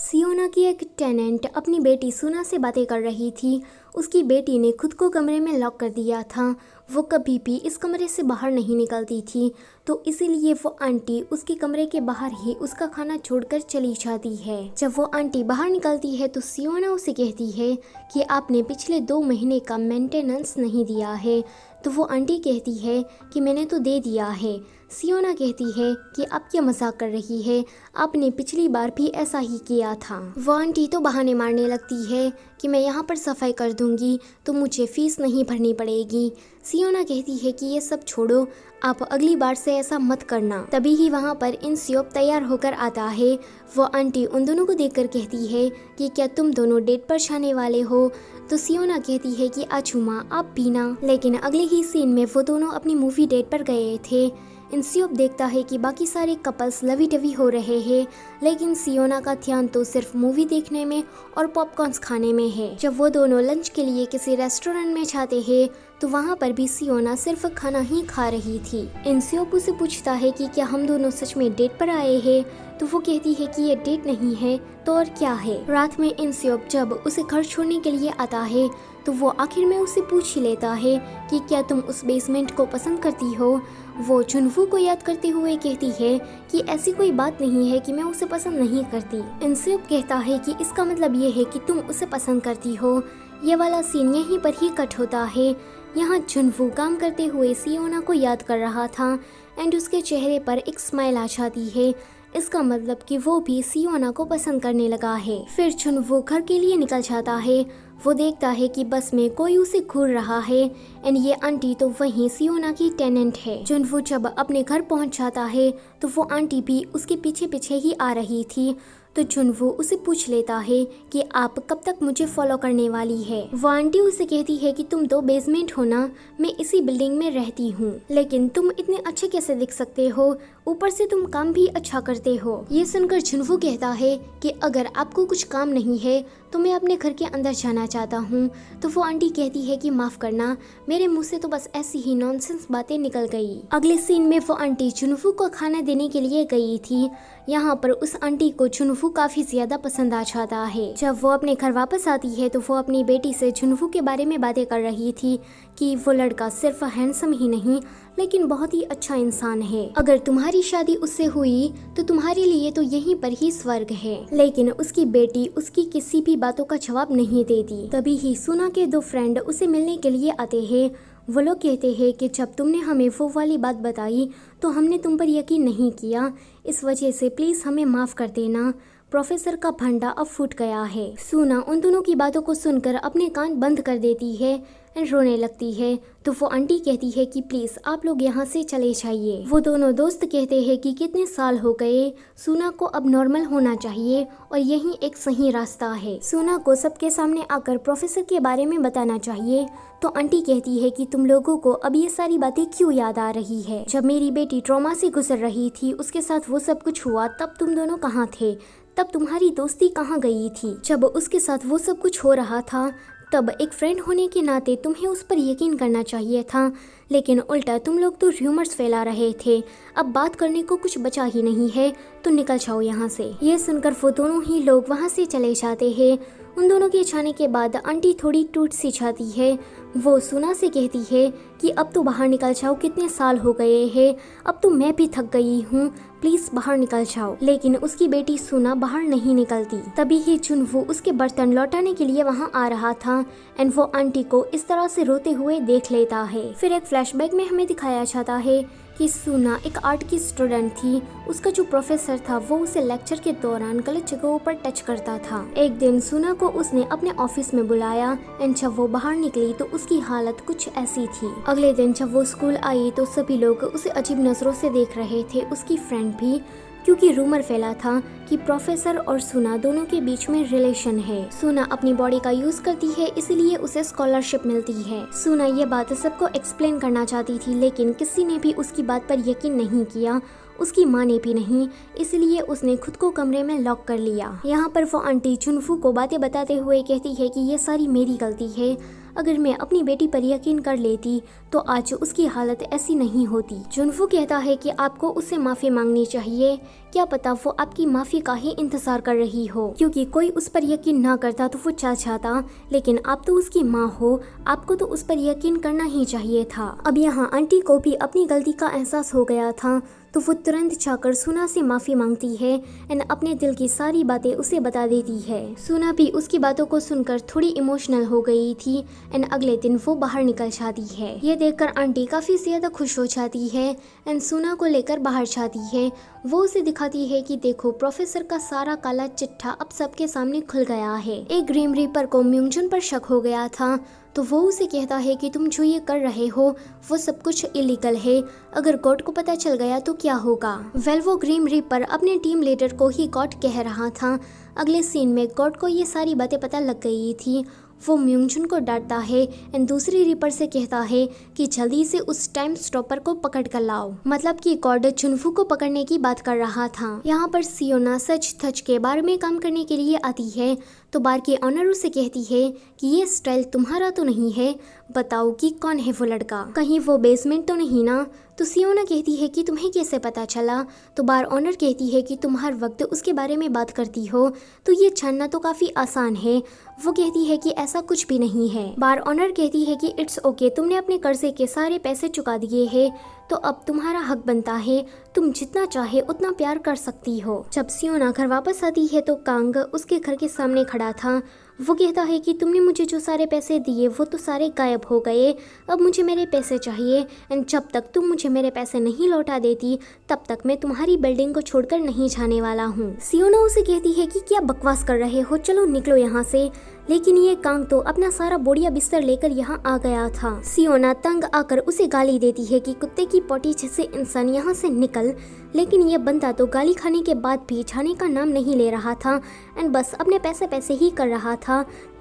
सियोना की एक टेनेंट अपनी बेटी सुना से बातें कर रही थी। उसकी बेटी ने खुद को कमरे में लॉक कर दिया था। वो कभी भी इस कमरे से बाहर नहीं निकलती थी, तो इसीलिए वो आंटी उसके कमरे के बाहर ही उसका खाना छोड़कर चली जाती है। जब वो आंटी बाहर निकलती है तो सियोना उसे कहती है कि आपने पिछले 2 महीने का मेंटेनेंस नहीं दिया है। तो वो आंटी कहती है कि मैंने तो दे दिया है। सियोना कहती है कि आप क्या मजाक कर रही है, आपने पिछली बार भी ऐसा ही किया था। वो आंटी तो बहाने मारने लगती है कि मैं यहाँ पर सफाई कर दूंगी तो मुझे फीस नहीं भरनी पड़ेगी। सियोना कहती है कि ये सब छोड़ो, आप अगली बार से ऐसा मत करना। तभी ही वहाँ पर इंस्योप तैयार होकर आता है। वो आंटी उन दोनों को देखकर कहती है कि क्या तुम दोनों डेट पर जाने वाले हो। तो सियोना कहती है कि आचुमा आप पीना। लेकिन अगले ही सीन में वो दोनों अपनी मूवी डेट पर गए थे। इंस्योप देखता है कि बाकी सारे कपल्स लवी डवी हो रहे हैं, लेकिन सियोना का ध्यान तो सिर्फ मूवी देखने में और पॉपकॉर्न्स खाने में है। जब वो दोनों लंच के लिए किसी रेस्टोरेंट में जाते हैं तो वहाँ पर भी सियोना सिर्फ खाना ही खा रही थी। इंस्योप उसे पूछता है कि क्या हम दोनों सच में डेट पर आए हैं, तो वो कहती है कि ये डेट नहीं है तो और क्या है। रात में इंस्योप जब उसे घर छोड़ने के लिए आता है तो वो आखिर में उसे पूछ ही लेता है कि क्या तुम उस बेसमेंट को पसंद करती हो। वो जुनवू को याद करते हुए कहती है कि ऐसी कोई बात नहीं है कि मैं उसे पसंद नहीं करती। इंस्योप कहता है कि इसका मतलब ये है कि तुम उसे पसंद करती हो। ये वाला सीन यहीं पर ही कट होता है। यहाँ जुनवू काम करते हुए सियोना को याद कर रहा था एंड उसके चेहरे पर एक स्माइल आ जाती है। इसका मतलब कि वो भी सियोना को पसंद करने लगा है। फिर जुनवू घर के लिए निकल जाता है। वो देखता है कि बस में कोई उसे घूर रहा है एंड ये आंटी तो वहीं सियोना की टेनेंट है। जुनवू जब अपने घर पहुंच जाता है तो वो आंटी भी उसके पीछे पीछे ही आ रही थी। तो जुनवू उसे पूछ लेता है कि आप कब तक मुझे फॉलो करने वाली है। वो आंटी उसे कहती है कि तुम तो बेसमेंट हो ना, मैं इसी बिल्डिंग में रहती हूँ, लेकिन तुम इतने अच्छे कैसे दिख सकते हो, ऊपर से तुम काम भी अच्छा करते हो। ये सुनकर जुनवू कहता है कि अगर आपको कुछ काम नहीं है तो मैं अपने घर के अंदर जाना चाहता हूँ। तो वो आंटी कहती है कि माफ करना, मेरे मुंह से तो बस ऐसी ही नॉनसेंस बातें निकल गई। अगले सीन में वो आंटी जुनवू को खाना देने के लिए गई थी। यहाँ पर उस आंटी को जुनवू काफी ज्यादा पसंद आ जाता है। जब वो अपने घर वापस आती है तो वो अपनी बेटी से जुनवू के बारे में बातें कर रही थी कि वो लड़का सिर्फ हैंडसम ही नहीं लेकिन बहुत ही अच्छा इंसान है। अगर तुम्हारी शादी उससे हुई तो तुम्हारे लिए तो यहीं पर ही स्वर्ग है। लेकिन उसकी बेटी उसकी किसी भी बातों का जवाब नहीं देती। तभी ही सुना के 2 फ्रेंड उसे मिलने के लिए आते हैं। वो लोग कहते हैं कि जब तुमने हमें वो वाली बात बताई तो हमने तुम पर यकीन नहीं किया, इस वजह से प्लीज हमें माफ कर देना। प्रोफेसर का फंडा अब फूट गया है। सुना उन दोनों की बातों को सुनकर अपने कान बंद कर देती है एंड रोने लगती है। तो वो आंटी कहती है कि प्लीज आप लोग यहाँ से चले जाइए। वो दोनों दोस्त कहते हैं कि कितने साल हो गए, सुना को अब नॉर्मल होना चाहिए और यही एक सही रास्ता है। सुना को सबके सामने आकर प्रोफेसर के बारे में बताना चाहिए। तो आंटी कहती है कि तुम लोगों को अब ये सारी बातें क्यों याद आ रही है, जब मेरी बेटी ट्रॉमा से गुजर रही थी उसके साथ वो सब कुछ हुआ तब तुम दोनों कहाँ थे, तब तुम्हारी दोस्ती कहाँ गई थी। जब उसके साथ वो सब कुछ हो रहा था तब एक फ्रेंड होने के नाते तुम्हें उस पर यकीन करना चाहिए था, लेकिन उल्टा तुम लोग तो र्यूमर्स फैला रहे थे। अब बात करने को कुछ बचा ही नहीं है, तो निकल जाओ यहाँ से। ये सुनकर वो दोनों ही लोग वहाँ से चले जाते हैं। उन दोनों के जाने के बाद आंटी थोड़ी टूट सी जाती है। वो सुना से कहती है कि अब तो बाहर निकल जाओ, कितने साल हो गए हैं, अब तो मैं भी थक गई हूँ, प्लीज बाहर निकल जाओ। लेकिन उसकी बेटी सुना बाहर नहीं निकलती। तभी ही जुनवू उसके बर्तन लौटाने के लिए वहाँ आ रहा था एंड वो आंटी को इस तरह से रोते हुए देख लेता है। फिर एक फ्लैशबैक में हमें दिखाया जाता है कि सुना एक आर्ट की स्टूडेंट थी। उसका जो प्रोफेसर था वो उसे लेक्चर के दौरान गलत जगहों पर टच करता था। एक दिन सुना को उसने अपने ऑफिस में बुलाया एंड जब वो बाहर निकली तो उसकी हालत कुछ ऐसी थी। अगले दिन जब वो स्कूल आई तो सभी लोग उसे अजीब नजरों से देख रहे थे, उसकी फ्रेंड भी, क्योंकि रूमर फैला था कि प्रोफेसर और सुना दोनों के बीच में रिलेशन है। सुना अपनी बॉडी का यूज करती है इसलिए उसे स्कॉलरशिप मिलती है। सुना ये बात सबको एक्सप्लेन करना चाहती थी लेकिन किसी ने भी उसकी बात पर यकीन नहीं किया, उसकी माँ ने भी नहीं, इसलिए उसने खुद को कमरे में लॉक कर लिया। यहाँ पर वो आंटी जुनवू को बातें बताते हुए कहती है कि ये सारी मेरी गलती है, अगर मैं अपनी बेटी पर यकीन कर लेती तो आज उसकी हालत ऐसी नहीं होती। जुनवू कहता है कि आपको उससे माफ़ी मांगनी चाहिए, क्या पता वो आपकी माफ़ी का ही इंतज़ार कर रही हो, क्योंकि कोई उस पर यकीन ना करता तो वो चाहता, लेकिन आप तो उसकी माँ हो, आपको तो उस पर यकीन करना ही चाहिए था। अब यहाँ आंटी को भी अपनी गलती का एहसास हो गया था, तो वो तुरंत जाकर सुना से माफ़ी मांगती है एंड अपने दिल की सारी बातें उसे बता देती है। सुना भी उसकी बातों को सुनकर थोड़ी इमोशनल हो गई थी एंड अगले दिन वो बाहर निकल जाती है। ये देखकर आंटी काफ़ी ज़्यादा खुश हो जाती है एंड सुना को लेकर बाहर जाती है। वो उसे दिखाती है कि देखो प्रोफेसर का सारा काला चिट्ठा अब सबके सामने खुल गया है। एक ग्रीम रीपर को म्यूंगजुन पर शक हो गया था, तो वो उसे कहता है कि तुम जो ये कर रहे हो वो सब कुछ इलीगल है, अगर गॉड को पता चल गया तो क्या होगा। वो ग्रीम रीपर अपने टीम लीडर को ही गॉड कह रहा था। अगले सीन में गॉड को ये सारी बातें पता लग गई थी। वो म्यूंगजुन को डांटता है एंड दूसरी रीपर से कहता है कि जल्दी से उस टाइम स्टॉपर को पकड़ कर लाओ, मतलब कि गॉड जुनवू को पकड़ने की बात कर रहा था। यहाँ पर सियोना सच धज के बार में काम करने के लिए आती है, तो बार के ऑनर उसे कहती है कि ये स्टाइल तुम्हारा तो नहीं है, बताओ कि कौन है वो लड़का, कहीं वो बेसमेंट तो नहीं ना। तो सियोना कहती है कि तुम्हें कैसे पता चला, तो बार ऑनर कहती है कि तुम हर वक्त उसके बारे में बात करती हो, तो ये जानना तो काफ़ी आसान है। वो कहती है कि ऐसा कुछ भी नहीं है। बार ऑनर कहती है कि इट्स ओके, तुमने अपने कर्जे के सारे पैसे चुका दिए हैं, तो अब तुम्हारा हक बनता है, तुम जितना चाहे उतना प्यार कर सकती हो। जब सियोना घर वापस आती है तो कांग उसके घर के सामने खड़ा था। वो कहता है कि तुमने मुझे जो सारे पैसे दिए वो तो सारे गायब हो गए, अब मुझे मेरे पैसे चाहिए एंड जब तक तुम मुझे मेरे पैसे नहीं लौटा देती तब तक मैं तुम्हारी बिल्डिंग को छोड़कर नहीं जाने वाला हूँ। सियोना उसे कहती है कि क्या बकवास कर रहे हो, चलो निकलो यहाँ से, लेकिन ये कांग तो अपना सारा बोरिया बिस्तर लेकर यहाँ आ गया था। सियोना तंग आकर उसे गाली देती है कि कुत्ते की पोटी जैसे इंसान यहाँ से निकल, लेकिन ये बंदा तो गाली खाने के बाद भी जाने का नाम नहीं ले रहा था एंड बस अपने पैसे ही कर रहा था।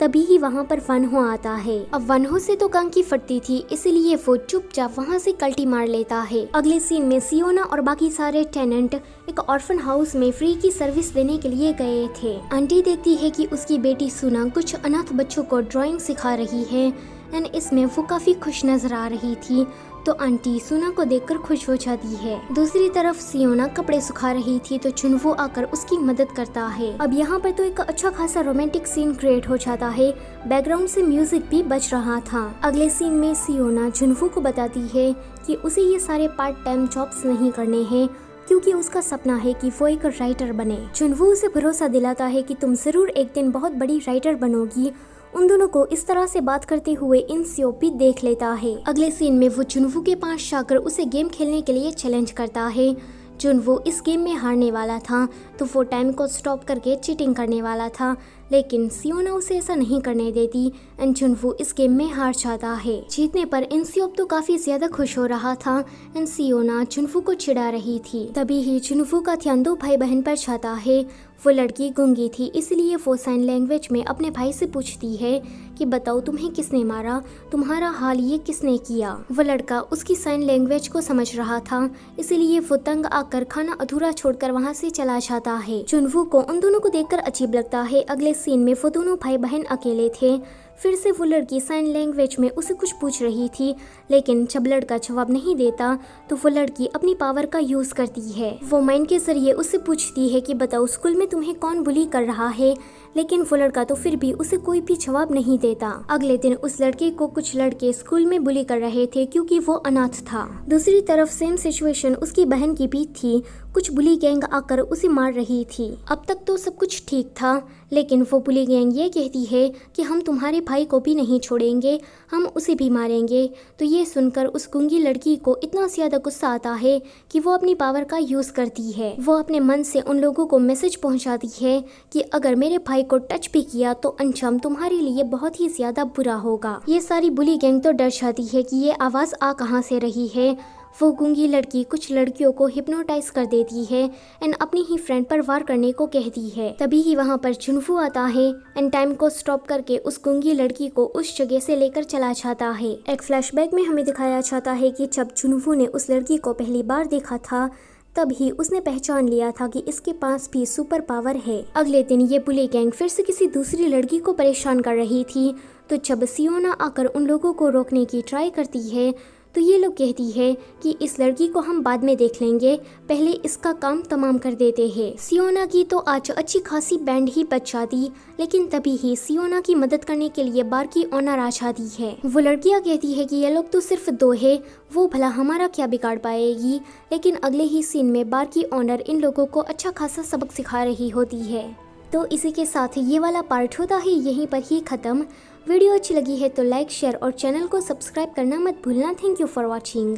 तभी ही वहाँ पर वनहो आता है। अब वनहो से तो कांग की फटती थी, इसीलिए वो चुपचाप वहाँ से कल्टी मार लेता है। अगले सीन में सियोना और बाकी सारे टेनेंट एक ऑर्फन हाउस में फ्री की सर्विस देने के लिए गए थे। आंटी देखती है कि उसकी बेटी सुना कुछ अनाथ बच्चों को ड्राइंग सिखा रही है एंड इसमें वो काफी खुश नजर आ रही थी, तो आंटी सुना को देखकर खुश हो जाती है। दूसरी तरफ सियोना कपड़े सुखा रही थी तो जुनवू आकर उसकी मदद करता है। अब यहाँ पर तो एक अच्छा खासा रोमांटिक सीन क्रिएट हो जाता है, बैकग्राउंड से म्यूजिक भी बज रहा था। अगले सीन में सियोना जुनवू को बताती है कि उसे ये सारे पार्ट टाइम जॉब्स नहीं करने हैं, क्योंकि उसका सपना है कि वो एक राइटर बने। जुनवू उसे भरोसा दिलाता है कि तुम जरूर एक दिन बहुत बड़ी राइटर बनोगी। उन दोनों को इस तरह से बात करते हुए इन भी देख लेता है। अगले सीन में वो जुनवू के पास जाकर उसे गेम खेलने के लिए चैलेंज करता है। जुनवू इस गेम में हारने वाला था, तो वो टाइम को स्टॉप करके चीटिंग करने वाला था, लेकिन सियोना उसे ऐसा नहीं करने देती एंड जुनवू इस गेम में हार जाता है। जीतने पर इंसियोप तो काफी ज्यादा खुश हो रहा था एंड सियोना जुनवू को चिढ़ा रही थी। तभी ही जुनवू का ध्यान दो भाई बहन पर जाता है। वो लड़की गूंगी थी, इसलिए वो साइन लैंग्वेज में अपने भाई से पूछती है कि बताओ तुम्हें किसने मारा, तुम्हारा हाल ये किसने किया। वो लड़का उसकी साइन लैंग्वेज को समझ रहा था, इसलिए वो तंग आकर खाना अधूरा छोड़कर वहाँ से चला जाता है। जुनवू को उन दोनों को देखकर अजीब लगता है। अगले सीन में वो दोनों भाई बहन अकेले थे। फिर से वो लड़की साइन लैंग्वेज में उसे कुछ पूछ रही थी, लेकिन जब लड़का जवाब नहीं देता तो वो लड़की अपनी पावर का यूज करती है। वो माइंड के जरिए उससे पूछती है कि बताओ स्कूल में तुम्हें कौन बुली कर रहा है, लेकिन वो लड़का तो फिर भी उसे कोई भी जवाब नहीं देता। अगले दिन उस लड़के को कुछ लड़के स्कूल में बुली कर रहे थे क्योंकि वो अनाथ था। दूसरी तरफ सेम सिचुएशन उसकी बहन की भी थी, कुछ बुली गैंग आकर उसे मार रही थी। अब तक तो सब कुछ ठीक था, लेकिन वो बुली गैंग ये कहती है कि हम तुम्हारे भाई को भी नहीं छोड़ेंगे, हम उसे भी मारेंगे। तो ये सुनकर उस गूंगी लड़की को इतना ज्यादा गुस्सा आता है कि वो अपनी पावर का यूज करती है। वो अपने मन से उन लोगों को मैसेज पहुंचाती है कि अगर मेरे भाई को टच भी किया तो अंजाम तुम्हारे लिए बहुत ही ज्यादा बुरा होगा। ये सारी बुली गैंग तो डर जाती है कि ये आवाज आ कहाँ से रही है। वो गूंगी लड़की कुछ लड़कियों को हिप्नोटाइज कर देती है एंड अपनी ही फ्रेंड पर वार करने को कहती है। तभी ही वहाँ पर जुनवू आता है एंड टाइम को स्टॉप करके उस गूंगी लड़की को उस जगह से लेकर चला जाता है। एक फ्लैशबैक में हमें दिखाया जाता है कि जब जुनवू ने उस लड़की को पहली बार देखा था तब ही उसने पहचान लिया था कि इसके पास भी सुपर पावर है। अगले दिन ये बुली गैंग फिर से किसी दूसरी लड़की को परेशान कर रही थी, तो जब सियोना आकर उन लोगों को रोकने की ट्राई करती है तो ये लोग कहती है कि इस लड़की को हम बाद में देख लेंगे, पहले इसका काम तमाम कर देते हैं। सियोना की तो आज अच्छी खासी बैंड ही बच जाती, लेकिन तभी ही सियोना की मदद करने के लिए बार की ओनर आ जाती है। वो लड़कियां कहती है कि ये लोग तो सिर्फ 2 है, वो भला हमारा क्या बिगाड़ पाएगी। लेकिन अगले ही सीन में बार की ओनर इन लोगों को अच्छा खासा सबक सिखा रही होती है। तो इसी के साथ ये वाला पार्ट होता है यहीं पर ही ख़त्म। वीडियो अच्छी लगी है तो लाइक, शेयर और चैनल को सब्सक्राइब करना मत भूलना। Thank you for watching.